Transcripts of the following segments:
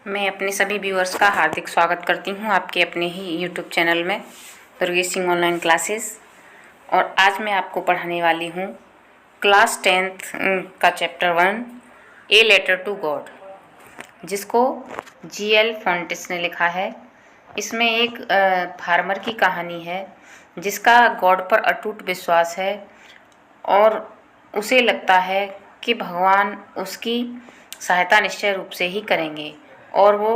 मैं अपने सभी व्यूअर्स का हार्दिक स्वागत करती हूं आपके अपने ही यूट्यूब चैनल में दुर्गेश सिंह ऑनलाइन क्लासेस। और आज मैं आपको पढ़ाने वाली हूं क्लास 10th का chapter 1 a letter to God, जिसको G.L. फोंटेस ने लिखा है। इसमें एक फार्मर की कहानी है जिसका गॉड पर अटूट विश्वास है और उसे लगता है कि भगवान उसकी सहायता निश्चय रूप से ही करेंगे। और वो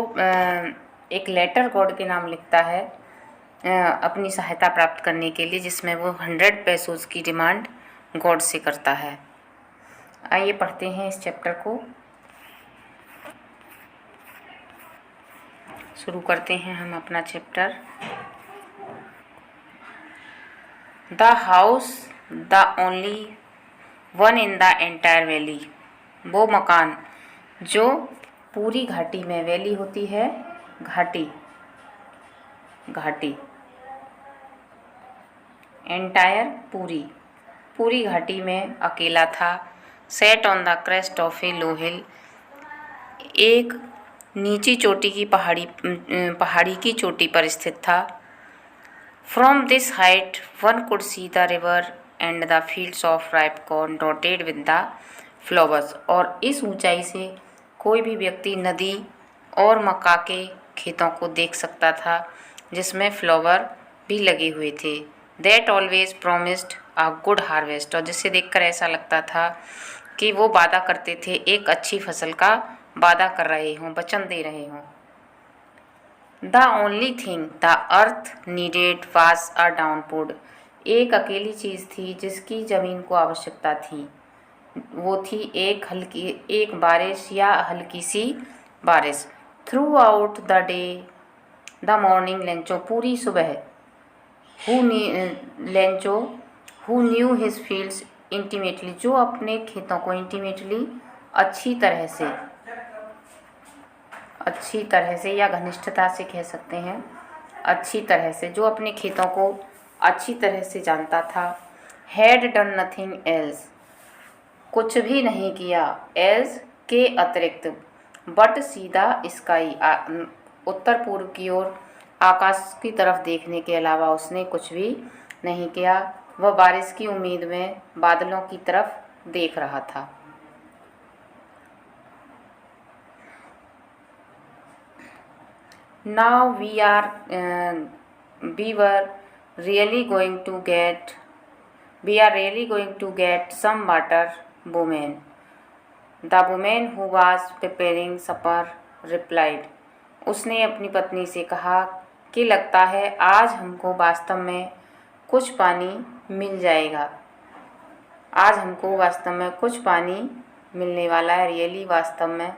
एक लेटर गॉड के नाम लिखता है अपनी सहायता प्राप्त करने के लिए, जिसमें वो 100 पैसों की डिमांड गॉड से करता है। आइए पढ़ते हैं इस चैप्टर को। शुरू करते हैं हम अपना chapter. The house the only one in the entire valley, वो मकान जो पूरी घाटी में, वैली होती है घाटी, घाटी, एंटायर पूरी, पूरी घाटी में अकेला था। Set on the crest of a low hill, एक नीची चोटी की पहाड़ी की चोटी पर स्थित था। From this height one could see the river and the fields of ripe corn dotted with the flowers, और इस ऊंचाई से कोई भी व्यक्ति नदी और मक्का के खेतों को देख सकता था जिसमें फ्लावर भी लगे हुए थे। That always promised a good harvest, और जिसे देखकर ऐसा लगता था कि वो वादा करते थे, एक अच्छी फसल का वादा कर रहे हों, वचन दे रहे हों। The only thing the earth needed was a downpour, एक अकेली चीज़ थी जिसकी ज़मीन को आवश्यकता थी, वो थी एक बारिश या हल्की सी बारिश। Through out the day the morning Lencho, पूरी सुबह Lencho who knew his fields intimately, जो अपने खेतों को इंटीमेटली अच्छी तरह से या घनिष्ठता से कह सकते हैं, अच्छी तरह से, जो अपने खेतों को अच्छी तरह से जानता था। हैड डन नथिंग एल्स, कुछ भी नहीं किया, एल्स के अतिरिक्त, बट सीधा स्काई, उत्तर पूर्व की ओर आकाश की तरफ देखने के अलावा उसने कुछ भी नहीं किया। वह बारिश की उम्मीद में बादलों की तरफ देख रहा था। Now we are really going to get some water, woman. The woman who was preparing supper replied. उसने अपनी पत्नी से कहा कि लगता है आज हमको वास्तव में कुछ पानी मिल जाएगा, आज हमको वास्तव में कुछ पानी मिलने वाला है। रियली, वास्तव में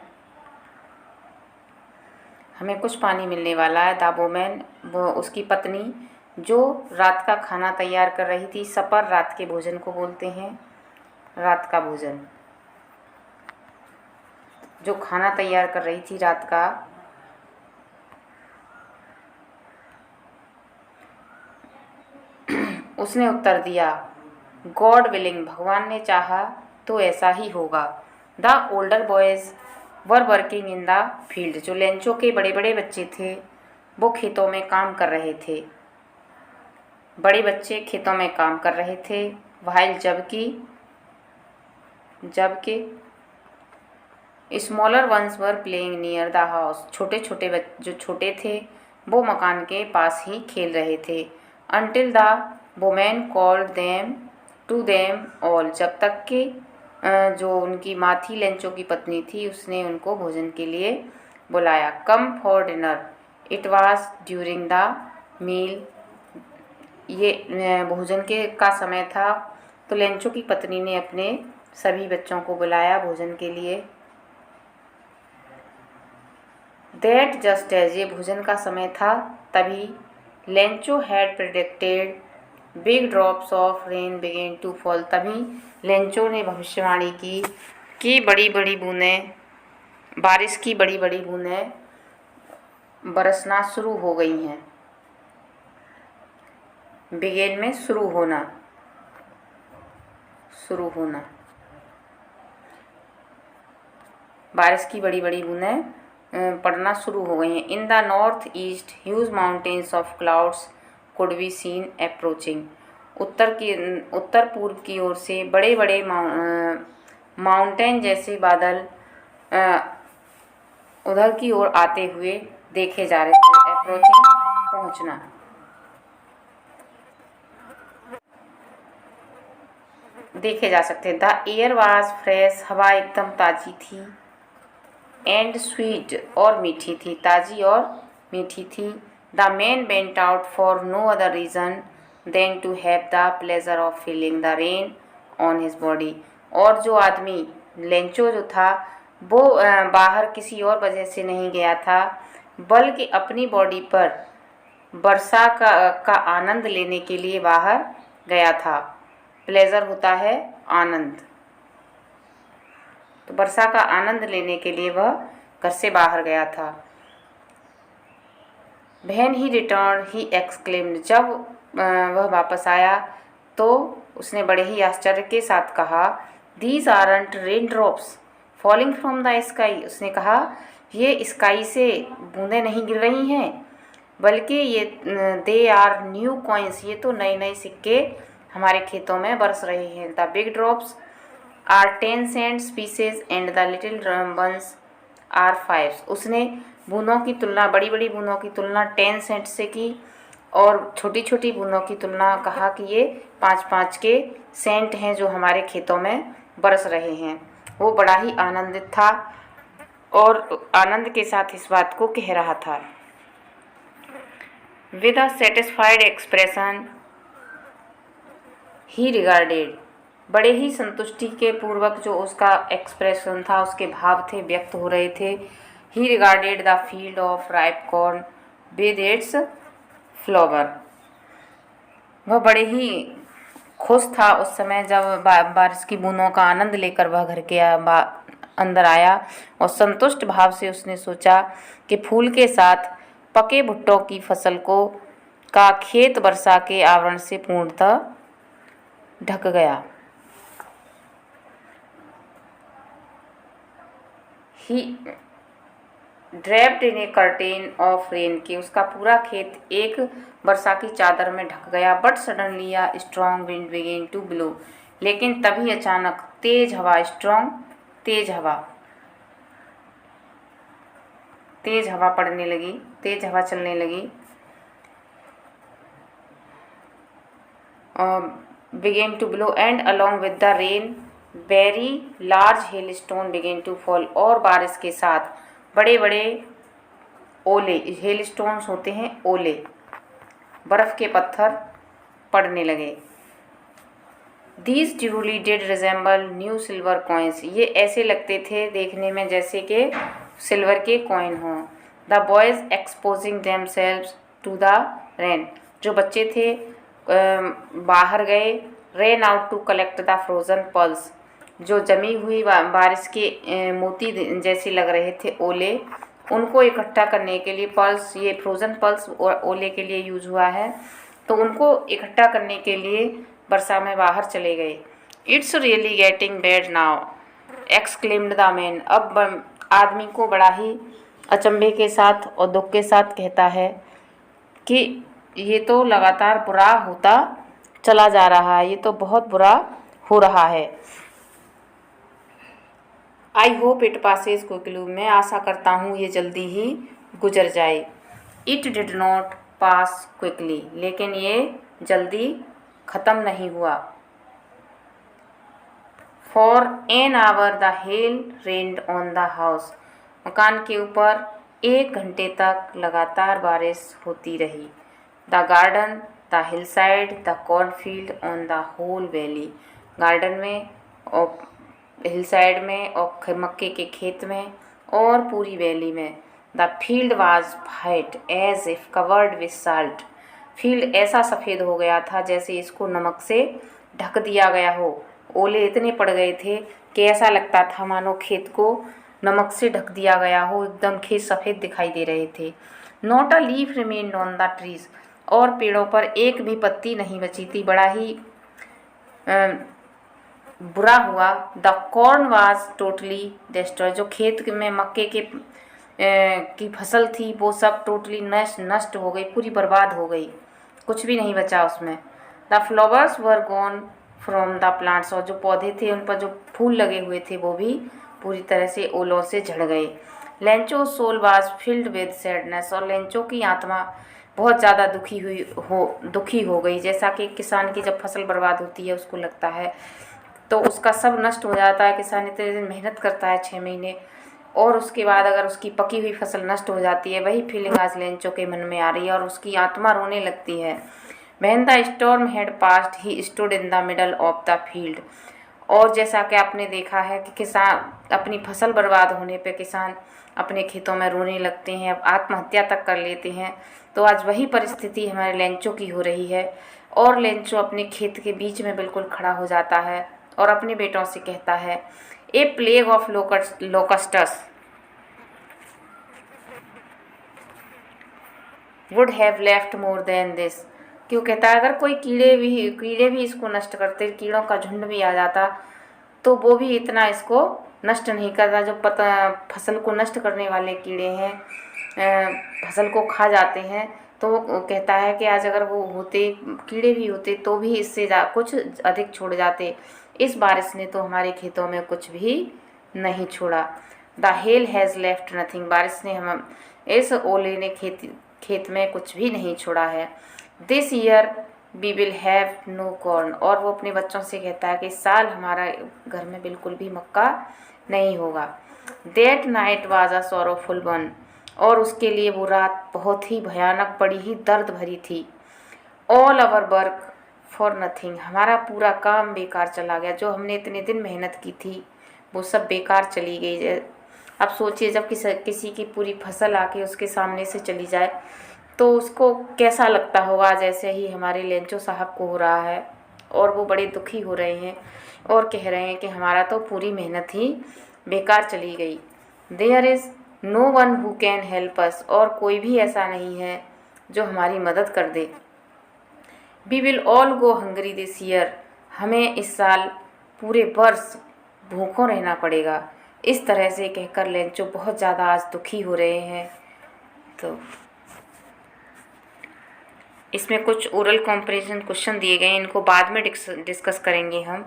हमें कुछ पानी मिलने वाला है। द वुमेन, वो उसकी पत्नी, जो रात का खाना तैयार कर रही थी। सपर रात के भोजन को बोलते हैं, रात का भोजन, जो खाना तैयार कर रही थी रात का। उसने उत्तर दिया, गॉड विलिंग, भगवान ने चाहा तो ऐसा ही होगा। The older boys were working in the field, जो लेंचो के बड़े बड़े बच्चे थे वो खेतों में काम कर रहे थे, बड़े बच्चे खेतों में काम कर रहे थे। वाइल, जबकि smaller ones were playing near the house, जो छोटे थे वो मकान के पास ही खेल रहे थे। Until the women called them to them all, जब तक कि जो उनकी माँ थी, लेंचो की पत्नी थी, उसने उनको भोजन के लिए बुलाया। Come for dinner, it was during the meal, ये भोजन का समय था, तो लेंचो की पत्नी ने अपने सभी बच्चों को बुलाया भोजन के लिए। दैट जस्ट एज, ये भोजन का समय था तभी, Lencho had predicted big drops of rain began to fall, तभी लेंचो ने भविष्यवाणी की कि बारिश की बड़ी बड़ी बूंदें बरसना शुरू हो गई हैं। बिगेन में शुरू होना, बारिश की बड़ी बड़ी बूंदें पड़ना शुरू हो गई हैं। In the north east huge mountains of clouds could be seen approaching. उत्तर पूर्व की ओर से बड़े बड़े माउंटेन जैसे बादल उधर की ओर आते हुए देखे जा रहे थे। अप्रोचिंग पहुंचना। देखे जा सकते। द एयर वाज फ्रेश, हवा एकदम ताज़ी थी। एंड स्वीट, और मीठी थी, ताज़ी और मीठी थी। The man went out for no other reason than to have the pleasure of feeling the rain on his body. और जो आदमी लेंचो जो था वो बाहर किसी और वजह से नहीं गया था, बल्कि अपनी बॉडी पर वर्षा का आनंद लेने के लिए बाहर गया था। प्लेजर होता है आनंद, तो वर्षा का आनंद लेने के लिए वह घर से बाहर गया था। When he returned, he exclaimed, जब वह वापस आया तो उसने बड़े ही आश्चर्य के साथ कहा, These aren't raindrops falling from the sky। उसने कहा ये स्काई से बूंदें नहीं गिर रही हैं, बल्कि ये दे आर न्यू कॉइन्स, ये तो नए नए सिक्के हमारे खेतों में बरस रहे हैं। The big drops are 10 cents pieces and the little ones are 5। उसने बूंदों की तुलना, बड़ी बड़ी बूंदों की तुलना 10 सेंट से की और छोटी छोटी बूंदों की तुलना कहा कि ये 5-5 के सेंट हैं जो हमारे खेतों में बरस रहे हैं। वो बड़ा ही आनंदित था और आनंद के साथ इस बात को कह रहा था। With a satisfied expression he regarded, बड़े ही संतुष्टि के पूर्वक जो उसका एक्सप्रेशन था, उसके भाव थे, व्यक्त हो रहे थे। ही regarded the field of ripe corn with its flower. वह बड़े ही खुश था उस समय जब बारिश की बूंदों का आनंद लेकर वह घर के अंदर आया और संतुष्ट भाव से उसने सोचा कि फूल के साथ पके भुट्टों की फसल का खेत वर्षा के आवरण से पूर्णतः ढक गया। He draped in a curtain of rain, की उसका पूरा खेत एक वर्षा की चादर में ढक गया। But suddenly a strong wind began to blow, लेकिन तभी अचानक तेज हवा, स्ट्रॉन्ग तेज हवा पड़ने लगी, तेज हवा चलने लगी। Began to blow and along with the rain very large hail stone began to fall, और बारिश के साथ बड़े बड़े ओले, हेल स्टोन्स होते हैं ओले, बर्फ़ के पत्थर पड़ने लगे। These truly did resemble new silver coins, ये ऐसे लगते थे देखने में जैसे कि सिल्वर के कॉइन हों। The boys exposing themselves to the rain, जो बच्चे थे बाहर गए। Ran out to collect the frozen pearls, जो जमी हुई बारिश के मोती जैसे लग रहे थे ओले, उनको इकट्ठा करने के लिए, पल्स ये फ्रोज़न पल्स ओले के लिए यूज हुआ है, तो उनको इकट्ठा करने के लिए वर्षा में बाहर चले गए। It's really getting bad now exclaimed the man, अब आदमी को बड़ा ही अचंभे के साथ और दुख के साथ कहता है कि ये तो लगातार बुरा होता चला जा रहा है, ये तो बहुत बुरा हो रहा है। I hope it Passage quickly, मैं आशा करता हूँ ये जल्दी ही गुजर जाए। It did not pass quickly, लेकिन ये जल्दी ख़त्म नहीं हुआ। For an hour the hell rained on the house, मकान के ऊपर 1 घंटे तक लगातार बारिश होती रही। The garden, the hillside, the cornfield on the whole valley, garden में और हिलसाइड में और मक्के के खेत में और पूरी वैली में। The field was white as if covered with salt, field ऐसा सफ़ेद हो गया था जैसे इसको नमक से ढक दिया गया हो। ओले इतने पड़ गए थे कि ऐसा लगता था मानो खेत को नमक से ढक दिया गया हो, एकदम खेत सफ़ेद दिखाई दे रहे थे। Not a leaf remained on the trees, और पेड़ों पर एक भी पत्ती नहीं बची थी, बड़ा ही बुरा हुआ। The corn was totally destroy, जो खेत में मक्के के की फसल थी वो सब टोटली नष्ट हो गई, पूरी बर्बाद हो गई, कुछ भी नहीं बचा उसमें। The flowers were gone from the plants, और जो पौधे थे उन पर जो फूल लगे हुए थे वो भी पूरी तरह से ओलों से झड़ गए। Lencho soul was filled with sadness, और लेंचो की आत्मा बहुत ज़्यादा दुखी हो गई। जैसा कि किसान की जब फसल बर्बाद होती है उसको लगता है, तो उसका सब नष्ट हो जाता है। किसान इतने दिन मेहनत करता है 6 महीने, और उसके बाद अगर उसकी पकी हुई फसल नष्ट हो जाती है, वही फीलिंग आज लेंचो के मन में आ रही है और उसकी आत्मा रोने लगती है। When the storm had passed he stood in the middle of the field, और जैसा कि आपने देखा है कि किसान अपनी फसल बर्बाद होने पे किसान अपने खेतों में रोने लगते हैं, आत्महत्या तक कर लेते हैं। तो आज वही परिस्थिति हमारे लेंचो की हो रही है, और लेंचो अपने खेत के बीच में बिल्कुल खड़ा हो जाता है और अपने बेटों से कहता है, a plague of locusts would have left more than this, क्यों कहता है अगर कोई कीड़े भी इसको नष्ट करते, कीड़ों का झुंड भी आ जाता तो वो भी इतना इसको नष्ट नहीं करता। जो फसल को नष्ट करने वाले कीड़े हैं, फसल को खा जाते हैं, तो वो कहता है कि आज अगर वो होते, कीड़े भी होते तो भी इससे कुछ अधिक छोड़ जाते। इस बारिश ने तो हमारे खेतों में कुछ भी नहीं छोड़ा। The hell has left nothing, बारिश ने हम इस ओले ने खेत में कुछ भी नहीं छोड़ा है। This year we will have no corn, और वो अपने बच्चों से कहता है कि इस साल हमारा घर में बिल्कुल भी मक्का नहीं होगा। That night was a sorrowful one, और उसके लिए वो रात बहुत ही भयानक, बड़ी ही दर्द भरी थी। All our work for nothing, हमारा पूरा काम बेकार चला गया, जो हमने इतने दिन मेहनत की थी वो सब बेकार चली गई। अब सोचिए जब किसी की पूरी फसल आके उसके सामने से चली जाए तो उसको कैसा लगता होगा, जैसे ही हमारे लेंचो साहब को हो रहा है, और वो बड़े दुखी हो रहे हैं और कह रहे हैं कि हमारा तो पूरी मेहनत ही बेकार चली गई। There is no one who can help us, और कोई भी ऐसा नहीं है जो हमारी मदद कर दे। We will all go hungry this year, हमें इस साल पूरे वर्ष भूखों रहना पड़ेगा। इस तरह से कहकर लेंचो बहुत ज़्यादा आज दुखी हो रहे हैं। तो इसमें कुछ ओरल कॉम्परिजन क्वेश्चन दिए गए हैं, इनको बाद में डिस्कस करेंगे हम।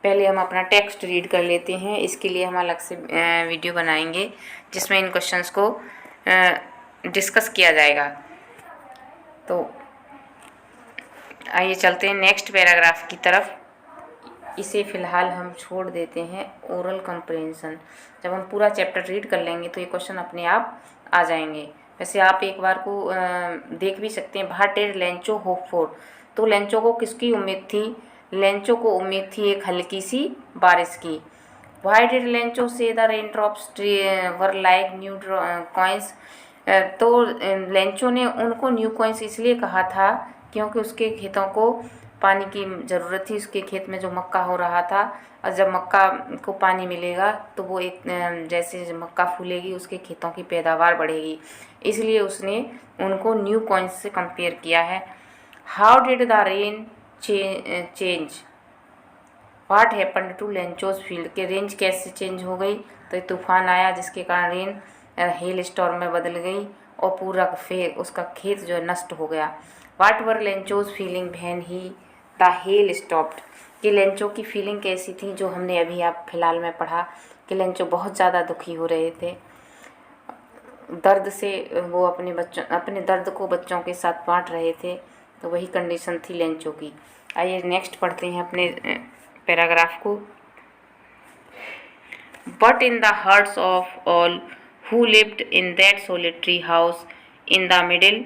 पहले हम अपना टेक्स्ट रीड कर लेते हैं, इसके लिए हम अलग से वीडियो बनाएंगे जिसमें इन क्वेश्चंस को डिस्कस किया जाएगा। तो आइए चलते हैं नेक्स्ट पैराग्राफ की तरफ। इसे फ़िलहाल हम छोड़ देते हैं, ओरल कॉम्प्रिहेंशन। जब हम पूरा चैप्टर रीड कर लेंगे तो ये क्वेश्चन अपने आप आ जाएंगे। वैसे आप एक बार को देख भी सकते हैं। What did Lencho hope for, तो लेंचो को किसकी उम्मीद थी? लेंचो को उम्मीद थी एक हल्की सी बारिश की। व्हाई डिड लेंचो से the rain drops were like new coins, तो लेंचो ने उनको न्यू कॉइन्स इसलिए कहा था क्योंकि उसके खेतों को पानी की ज़रूरत थी। उसके खेत में जो मक्का हो रहा था, और जब मक्का को पानी मिलेगा तो वो एक जैसे मक्का फूलेगी उसके खेतों की पैदावार बढ़ेगी, इसलिए उसने उनको न्यू कॉइन्स से कंपेयर किया है। How did the rain change, what happened to Lencho's field, के रेंज कैसे चेंज हो गई? तो तूफान आया जिसके कारण रेन हेल स्टॉर्म में बदल गई और पूरा उसका खेत जो है नष्ट हो गया। What were Lencho's feeling when he the hell stopped, कि लेंचो की फीलिंग कैसी थी, जो हमने अभी आप फिलहाल में पढ़ा कि लेंचो बहुत ज़्यादा दुखी हो रहे थे दर्द से। वो अपने दर्द को बच्चों के साथ बांट रहे थे, तो वही कंडीशन थी लेंचो की। आइए नेक्स्ट पढ़ते हैं अपने पैराग्राफ को। But in the hearts of all who lived in that solitary house in the middle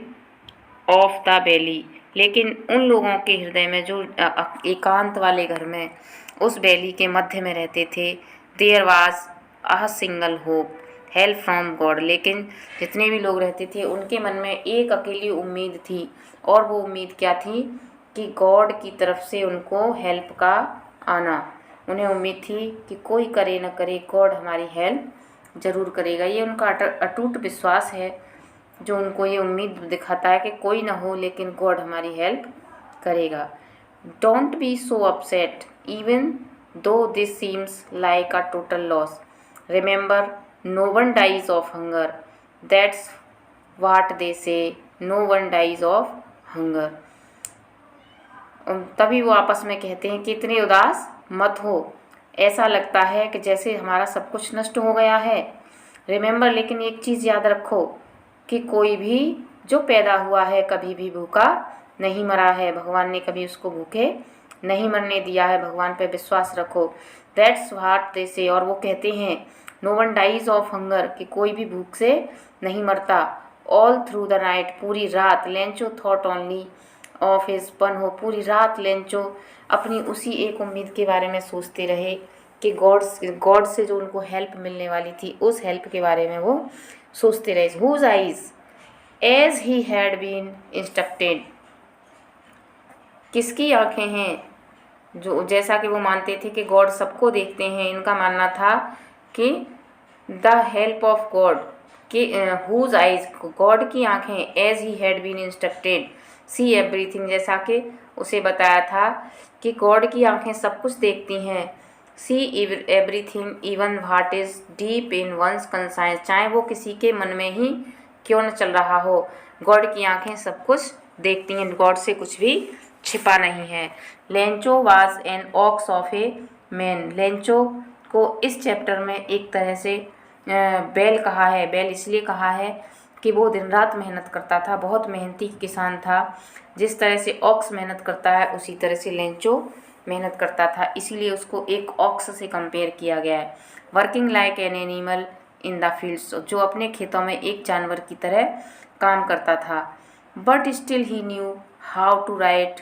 of the valley, लेकिन उन लोगों के हृदय में जो एकांत वाले घर में उस वैली के मध्य में रहते थे, there was a single hope help from God, लेकिन जितने भी लोग रहते थे उनके मन में एक अकेली उम्मीद थी, और वो उम्मीद क्या थी कि गॉड की तरफ से उनको हेल्प का आना। उन्हें उम्मीद थी कि कोई करे न करे गॉड हमारी हेल्प ज़रूर करेगा। ये उनका अटूट विश्वास है जो उनको ये उम्मीद दिखाता है कि कोई ना हो लेकिन गॉड हमारी हेल्प करेगा। Don't be so upset even though this seems like a total loss, remember no one dies of hunger, that's what they say, no one dies of hunger. तभी वो आपस में कहते हैं कि इतने उदास मत हो, ऐसा लगता है कि जैसे हमारा सब कुछ नष्ट हो गया है। रिमेंबर, लेकिन एक चीज़ याद रखो कि कोई भी जो पैदा हुआ है कभी भी भूखा नहीं मरा है। भगवान ने कभी उसको भूखे नहीं मरने दिया है। भगवान पे विश्वास रखो। दैट्स व्हाट दे से, और वो कहते हैं no one dies of hunger, कि कोई भी भूख से नहीं मरता। ऑल थ्रू द नाइट, पूरी रात, Lencho thought only of his पनहो, पूरी रात लेंचो अपनी उसी एक उम्मीद के बारे में सोचते रहे कि गॉड से जो उनको हेल्प मिलने वाली थी, उस हेल्प के बारे में वो सोचते रहे। Whose eyes as he had been instructed, किसकी आंखें हैं, जो जैसा कि वो मानते थे कि गॉड सबको देखते हैं। इनका मानना था कि द हेल्प ऑफ गॉड, कि हुज आइज, गॉड की आंखें, as he had been instructed see everything, जैसा कि उसे बताया था कि गॉड की आंखें सब कुछ देखती हैं। See everything even what is deep in one's conscience, चाहे वो किसी के मन में ही क्यों न चल रहा हो, गॉड की आंखें सब कुछ देखती हैं। गॉड से कुछ भी छिपा नहीं है। Lencho was an ox of a man, Lencho को इस चैप्टर में एक तरह से बैल कहा है। बैल इसलिए कहा है कि वो दिन रात मेहनत करता था, बहुत मेहनती किसान था। जिस तरह से ऑक्स मेहनत करता है उसी तरह से लेंचो मेहनत करता था, इसीलिए उसको एक ऑक्स से कंपेयर किया गया है। Working like an animal in the fields, जो अपने खेतों में एक जानवर की तरह काम करता था। But still he knew how to write,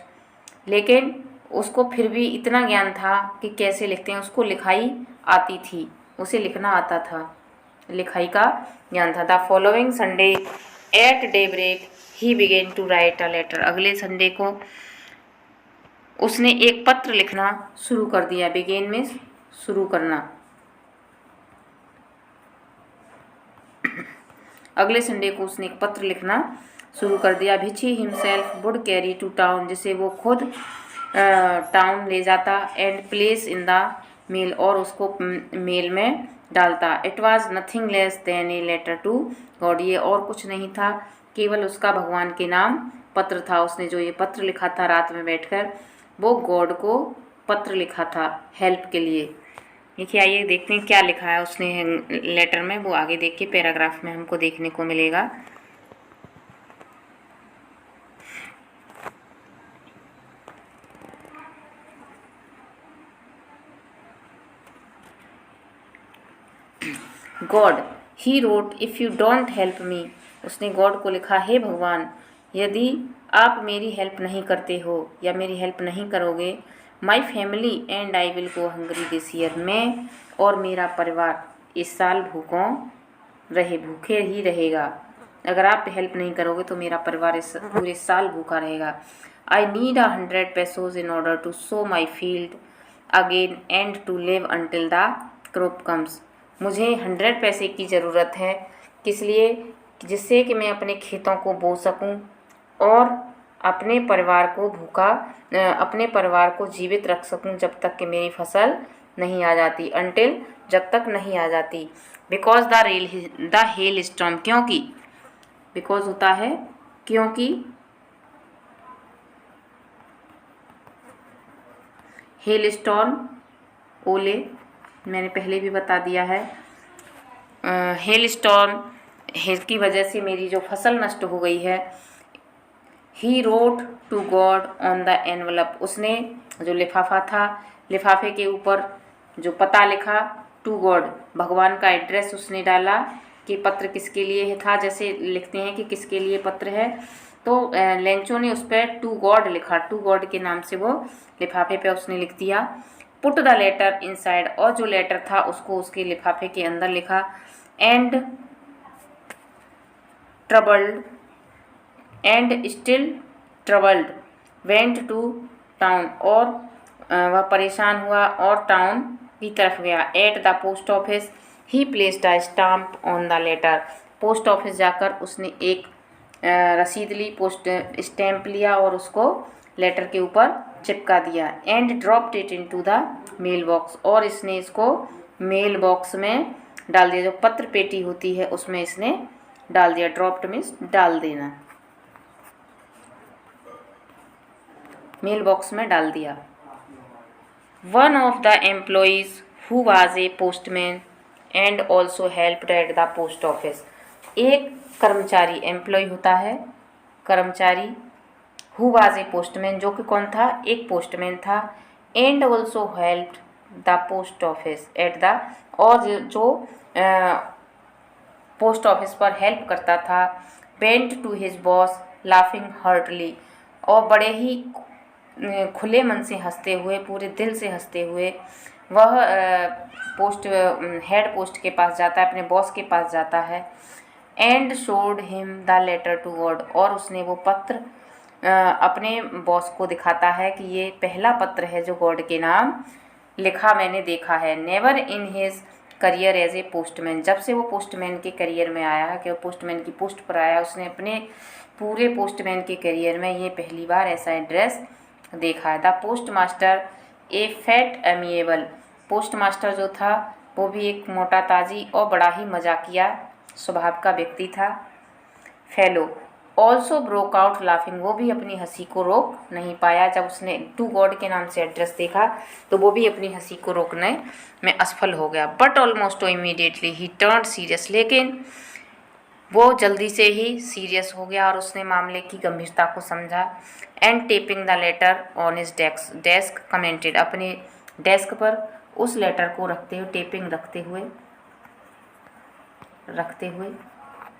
लेकिन उसको फिर भी इतना ज्ञान था कि कैसे लिखते हैं। उसको लिखाई आती थी, उसे लिखना आता था, लिखाई का ज्ञान था। The following Sunday at daybreak he began to write a letter, अगले संडे को उसने एक पत्र लिखना शुरू कर दिया। बिगेन में शुरू करना। अगले संडे को उसने एक पत्र लिखना शुरू कर दिया। Which he himself would carry to town, जिसे वो खुद टाउन ले जाता। And place in the mail, और उसको मेल में डालता। It was nothing less than a letter to God, ये और कुछ नहीं था, केवल उसका भगवान के नाम पत्र था। उसने जो ये पत्र लिखा था रात में बैठकर, वो गॉड को पत्र लिखा था हेल्प के लिए। देखिए, आइए देखते हैं क्या लिखा है उसने लेटर में। वो आगे देखिए पैराग्राफ में हमको देखने को मिलेगा। God, he wrote, if you don't help me, उसने गॉड को लिखा, हे भगवान, यदि आप मेरी हेल्प नहीं करते हो या मेरी हेल्प नहीं करोगे, my family and I will go hungry this year, मैं और मेरा परिवार इस साल भूखे ही रहेगा। अगर आप हेल्प नहीं करोगे तो मेरा परिवार इस पूरे साल भूखा रहेगा। I need 100 pesos in order to sow my field again and to live until the crop comes, मुझे 100 पैसे की ज़रूरत है, किस लिए, जिससे कि मैं अपने खेतों को बो सकूं और अपने परिवार को जीवित रख सकूं जब तक कि मेरी फसल नहीं आ जाती। अंटिल, जब तक नहीं आ जाती। बिकॉज द हेल स्टॉर्म, क्योंकि, बिकॉज होता है क्योंकि, हेल स्टॉर्म ओले, मैंने पहले भी बता दिया है। हेल स्टॉर्म की वजह से मेरी जो फसल नष्ट हो गई है। He wrote to God on the envelope, उसने जो लिफाफा था, लिफाफे के ऊपर जो पता लिखा, टू गॉड, भगवान का एड्रेस उसने डाला कि पत्र किसके लिए था। जैसे लिखते हैं कि किसके लिए पत्र है, तो लेंचो ने उस पर टू गॉड लिखा, टू गॉड के नाम से वो लिफाफे पे उसने लिख दिया। पुट द लेटर इनसाइड, और जो लेटर था उसको उसके लिफाफे के अंदर लिखा। And troubled and still troubled went to town, और वह परेशान हुआ और टाउन की तरफ गया। At the post office he placed a stamp on the letter, post office जाकर उसने एक रसीद ली, पोस्ट स्टैम्प लिया और उसको लेटर के ऊपर चिपका दिया। And dropped it into the mail box, और इसने इसको मेल बॉक्स में डाल दिया, जो पत्र पेटी होती है उसमें इसने डाल दिया, ड्रॉप्ड मीन्स डाल देना, मेल बॉक्स में डाल दिया। One of the employees who was a postman and also helped eight the post office. एक कर्मचारी, एम्प्लॉय होता है कर्मचारी, हु वाज ए पोस्टमैन जो कि कौन था, एक पोस्टमैन था, and also helped the post office at the, और जो पोस्ट ऑफिस पर हेल्प करता था, went to his boss laughing heartily, और बड़े ही खुले मन से हंसते हुए, पूरे दिल से हंसते हुए वह पोस्ट हेड पोस्ट के पास जाता है, अपने बॉस के पास जाता है। And showed him the letter to God, और उसने वो पत्र अपने बॉस को दिखाता है कि ये पहला पत्र है जो गॉड के नाम लिखा मैंने देखा है। Never in his career as a postman, जब से वो पोस्टमैन के करियर में आया है, कि वो पोस्टमैन की पोस्ट पर आया, उसने अपने पूरे पोस्टमैन के करियर में ये पहली बार ऐसा एड्रेस देखा है। The post master a fat amiable, postmaster जो था वो भी एक मोटा ताजी और बड़ा ही मजाकिया स्वभाव का व्यक्ति था। Fellow also broke out laughing, वो भी अपनी हंसी को रोक नहीं पाया। जब उसने टू गॉड के नाम से एड्रेस देखा तो वो भी अपनी हंसी को रोकने में असफल हो गया। But almost immediately he turn serious, लेकिन वो जल्दी से ही सीरियस हो गया और उसने मामले की गंभीरता को समझा। And tapping the letter on his desk commented, अपने डेस्क पर उस लेटर को रखते हुए, टेपिंग रखते हुए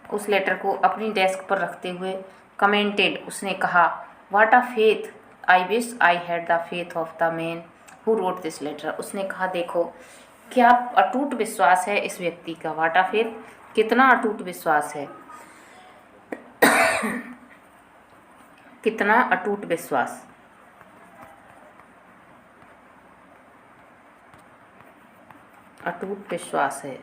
उस लेटर को अपनी डेस्क पर रखते हुए कमेंटेड, उसने कहा, what a faith, I wish I had the faith of the man who wrote this letter. उसने कहा, देखो क्या अटूट विश्वास है इस व्यक्ति का, व्हाट अ फेथ, कितना अटूट विश्वास है, कितना अटूट विश्वास, अटूट विश्वास है।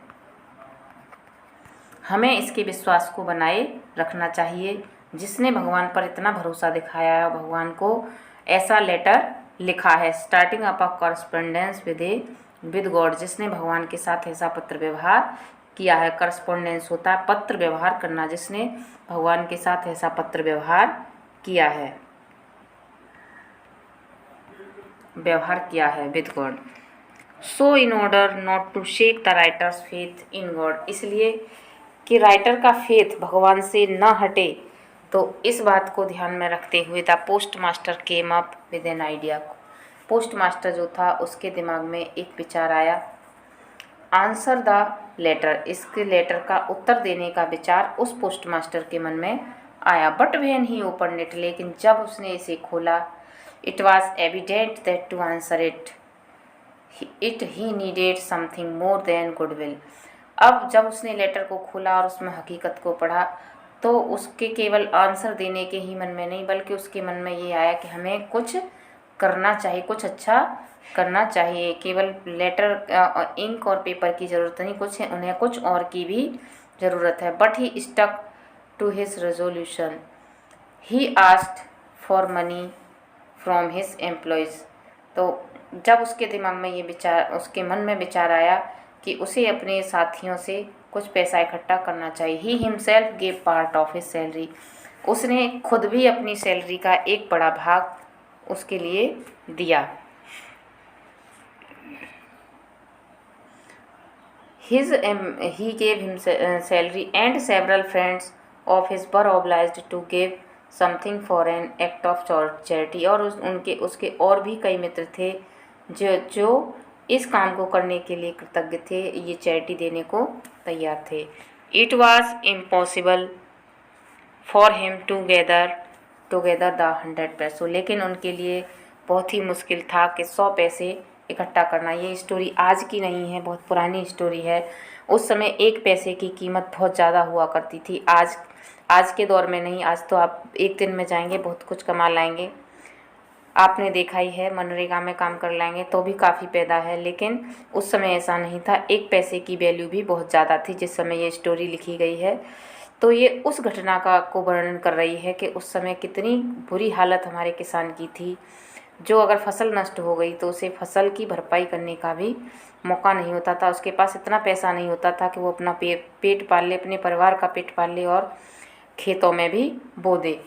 हमें इसके विश्वास को बनाए रखना चाहिए। जिसने भगवान पर इतना भरोसा दिखाया है, भगवान को ऐसा लेटर लिखा है, starting up a correspondence with God, जिसने भगवान के साथ ऐसा पत्र व्यवहार किया है। करस्पॉन्डेंस होता है पत्र व्यवहार करना, जिसने भगवान के साथ ऐसा पत्र व्यवहार किया है with God. So in order not to shake the writer's faith in God, इसलिए कि राइटर का फेथ भगवान से न हटे, तो इस बात को ध्यान में रखते हुए the post master came up with an idea, post master जो था उसके दिमाग में एक विचार आया। आंसर द लेटर, इसके लेटर का उत्तर देने का विचार उस पोस्ट मास्टर के मन में आया। But when he opened it, लेकिन जब उसने इसे खोला, it was evident that to answer it he needed something more than goodwill. अब जब उसने लेटर को खोला और उसमें हकीकत को पढ़ा, तो उसके केवल आंसर देने के ही मन में नहीं, बल्कि उसके मन में ये आया कि हमें कुछ करना चाहिए, कुछ अच्छा करना चाहिए। केवल लेटर इंक और पेपर की ज़रूरत नहीं, कुछ उन्हें कुछ और की भी ज़रूरत है। But he stuck to his resolution, he asked for money from his employees. तो जब उसके दिमाग में ये विचार, उसके मन में विचार आया कि उसे अपने साथियों से कुछ पैसा इकट्ठा करना चाहिए। He himself gave part of his salary, उसने खुद भी अपनी सैलरी का एक बड़ा भाग उसके लिए दिया। he gave him salary and several friends of his were obliged to give something for an act of charity, और उसके और भी कई मित्र थे जो इस काम को करने के लिए कृतज्ञ थे, ये चैरिटी देने को तैयार थे। It was impossible for him to gather the 100 पैसों, लेकिन उनके लिए बहुत ही मुश्किल था कि 100 पैसे इकट्ठा करना। ये स्टोरी आज की नहीं है, बहुत पुरानी स्टोरी है। उस समय 1 पैसे की कीमत बहुत ज़्यादा हुआ करती थी। आज के दौर में नहीं, आज तो आप एक दिन में जाएंगे बहुत कुछ कमा लाएंगे। आपने देखा ही है, मनरेगा में काम कर लाएंगे तो भी काफ़ी पैदा है, लेकिन उस समय ऐसा नहीं था। 1 पैसे की वैल्यू भी बहुत ज़्यादा थी जिस समय ये स्टोरी लिखी गई है। तो ये उस घटना को वर्णन कर रही है कि उस समय कितनी बुरी हालत हमारे किसान की थी। जो अगर फसल नष्ट हो गई तो उसे फसल की भरपाई करने का भी मौका नहीं होता था। उसके पास इतना पैसा नहीं होता था कि वो अपना पेट पाल ले, अपने परिवार का पेट पाल ले और खेतों में भी बो दे।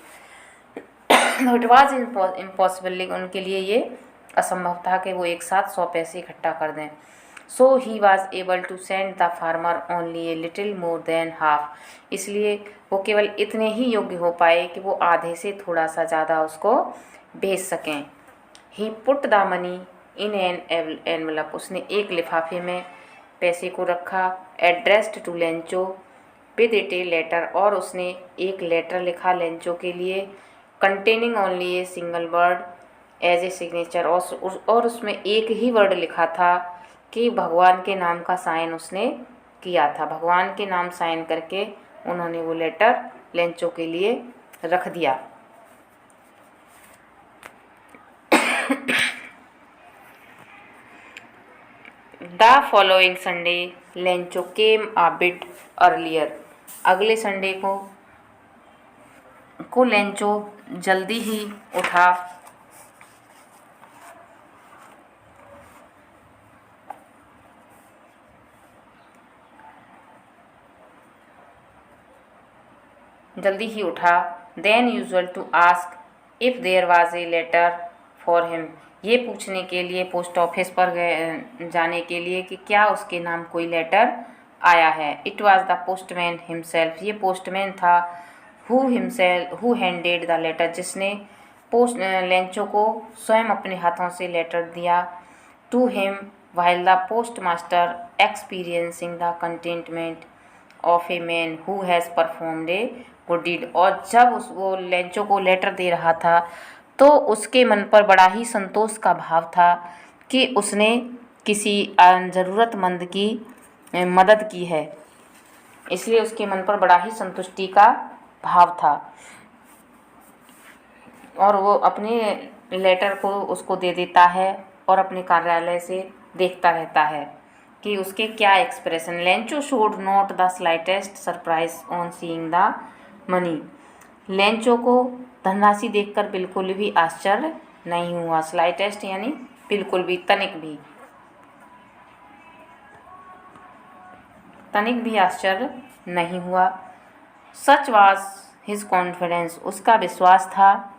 इट वॉज इम्पॉसिबल, उनके लिए ये असंभव था कि वो एक साथ 100 पैसे इकट्ठा कर दें। So he was able to send the farmer only a little more than half, इसलिए वो केवल इतने ही योग्य हो पाए कि वो आधे से थोड़ा सा ज़्यादा उसको भेज सकें। He put the money in an envelope, उसने एक लिफाफे में पैसे को रखा। Addressed to Lencho with it a letter, और उसने एक लेटर लिखा लेंचो के लिए, containing only a single word as a signature, और उसमें एक ही वर्ड लिखा था कि भगवान के नाम का साइन उसने किया था। भगवान के नाम साइन करके उन्होंने वो लेटर लेंचो के लिए रख दिया। The following Sunday Lencho came a bit earlier, अगले संडे को लेंचो जल्दी ही उठा। Than usual to ask if there was a letter for him, ये पूछने के लिए पोस्ट ऑफिस पर जाने के लिए कि क्या उसके नाम कोई लेटर आया है। It was the postman himself, ये पोस्टमैन था हु हैंडेड द लेटर, जिसने लेंचो को स्वयं अपने हाथों से लेटर दिया। To him while the postmaster experiencing the contentment of a man who has performed a good deed, और जब वो लेंचो को लेटर दे रहा था तो उसके मन पर बड़ा ही संतोष का भाव था कि उसने किसी ज़रूरतमंद की मदद की है, इसलिए उसके मन पर बड़ा ही संतुष्टि का भाव था। और वो अपने लेटर को उसको दे देता है और अपने कार्यालय से देखता रहता है कि उसके क्या expression. Lencho showed not the slightest surprise on seeing the money, Lencho को धनराशि देखकर बिल्कुल भी आश्चर्य नहीं हुआ। स्लाइटेस्ट यानी बिल्कुल भी, तनिक भी आश्चर्य नहीं हुआ। सच वाज हिज कॉन्फिडेंस, उसका विश्वास था।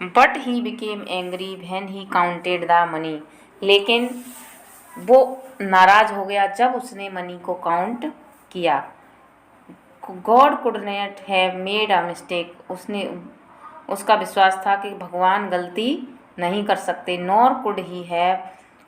But he became angry when he counted the money, लेकिन वो नाराज हो गया जब उसने मनी को काउंट किया। God could not have made a mistake, उसका विश्वास था कि भगवान गलती नहीं कर सकते। Nor could he have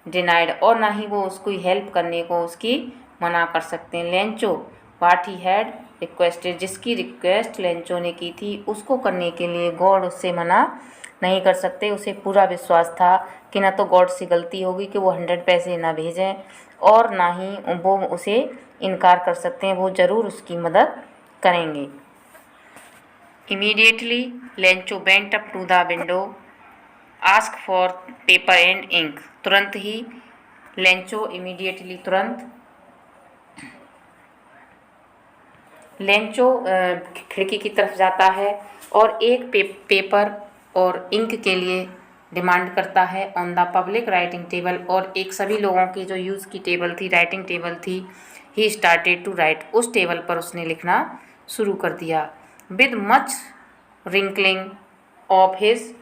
denied, और ना ही वो उसको हेल्प करने को उसकी मना कर सकते हैं। Lencho what he had requested, जिसकी रिक्वेस्ट लेंचो ने की थी उसको करने के लिए गॉड उससे मना नहीं कर सकते। उसे पूरा विश्वास था कि ना तो गॉड से गलती होगी कि वो 100 पैसे ना भेजें, और ना ही वो उसे इनकार कर सकते हैं, वो ज़रूर उसकी मदद करेंगे। Immediately Lencho went up to the window ask for paper and ink, तुरंत ही लेंचो खिड़की की तरफ जाता है और एक पेपर और इंक के लिए डिमांड करता है on the public writing table, और एक सभी लोगों की जो यूज़ की टेबल थी, राइटिंग टेबल थी। ही स्टार्टेड टू राइट, उस टेबल पर उसने लिखना शुरू कर दिया। With much wrinkling of his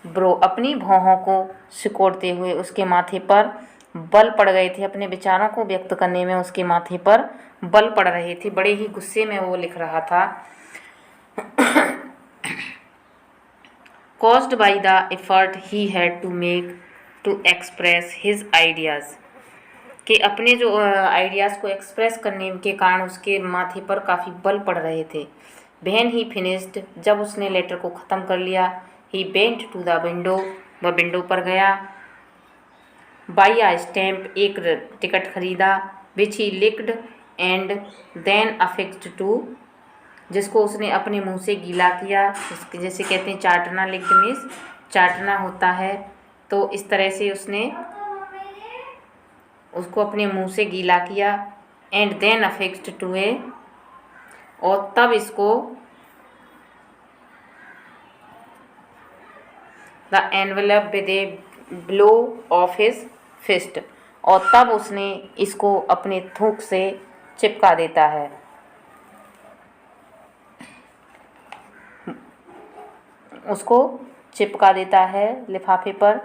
bro, अपनी भौहों को सिकोड़ते हुए उसके माथे पर बल पड़ गए थे, अपने विचारों को व्यक्त करने में उसके माथे पर बल पड़ रहे थे। बड़े ही गुस्से में वो लिख रहा था। caused by the effort he had to make to express his ideas, कि अपने जो आइडियाज़ को एक्सप्रेस करने के कारण उसके माथे पर काफ़ी बल पड़ रहे थे। when he finished, जब उसने लेटर को ख़त्म कर लिया, he went to the window, वह विंडो पर गया। buy a stamp, एक टिकट खरीदा। which he licked and then affixed to, जिसको उसने अपने मुंह से गीला किया, जैसे कहते हैं चाटना, लिक्ड मीन्स चाटना होता है, तो इस तरह से उसने उसको अपने मुंह से गीला किया। And then affixed to a और तब इसको the envelope with a blow of his fist, और तब उसने इसको अपने थूक से चिपका देता है। उसको चिपका देता है लिफाफे पर।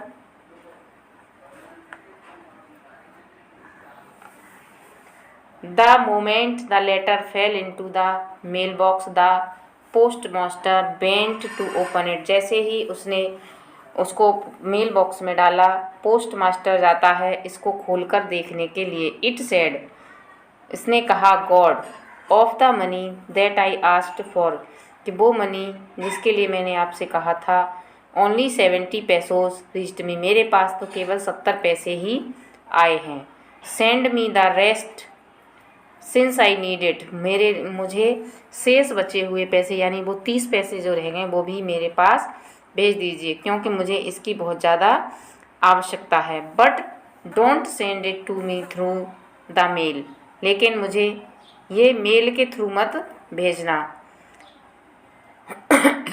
The moment the letter fell into the mail box the post master bent to open it, जैसे ही उसने उसको मेल बॉक्स में डाला, पोस्ट मास्टर जाता है इसको खोलकर देखने के लिए। इट सेड, इसने कहा, God of the money that I asked for, कि वो मनी जिसके लिए मैंने आपसे कहा था, ओनली 70 पैसोज रीच्ड मी, मेरे पास तो केवल 70 पैसे ही आए हैं। Send me the rest since I need it, मुझे शेष बचे हुए पैसे यानी वो 30 पैसे जो रह गए वो भी मेरे पास भेज दीजिए, क्योंकि मुझे इसकी बहुत ज़्यादा आवश्यकता है। But don't send it to me through the mail, लेकिन मुझे ये मेल के थ्रू मत भेजना।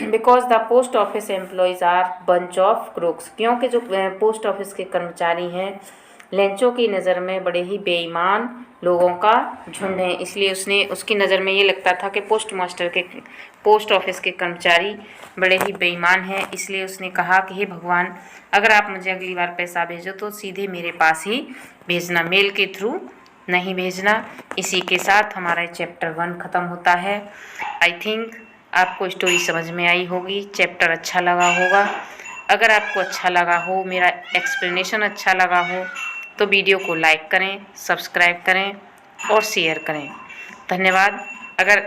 Because the post office employees are bunch of crooks, क्योंकि जो पोस्ट ऑफिस के कर्मचारी हैं लेंचों की नज़र में बड़े ही बेईमान लोगों का झुंड है। इसलिए उसकी नज़र में ये लगता था कि पोस्ट ऑफिस के कर्मचारी बड़े ही बेईमान हैं। इसलिए उसने कहा कि हे भगवान, अगर आप मुझे अगली बार पैसा भेजो तो सीधे मेरे पास ही भेजना, मेल के थ्रू नहीं भेजना। इसी के साथ हमारा चैप्टर 1 ख़त्म होता है। आई थिंक आपको स्टोरी समझ में आई होगी, चैप्टर अच्छा लगा होगा। अगर आपको अच्छा लगा हो, मेरा एक्सप्लेनेशन अच्छा लगा हो, तो वीडियो को लाइक करें, सब्सक्राइब करें और शेयर करें। धन्यवाद। अगर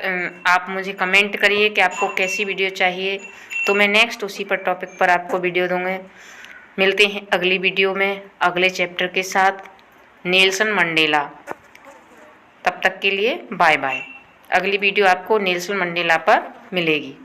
आप मुझे कमेंट करिए कि आपको कैसी वीडियो चाहिए, तो मैं नेक्स्ट उसी पर टॉपिक पर आपको वीडियो दूँगी। मिलते हैं अगली वीडियो में अगले चैप्टर के साथ, नेल्सन मंडेला। तब तक के लिए बाय बाय। अगली वीडियो आपको नेल्सन मंडेला पर मिलेगी।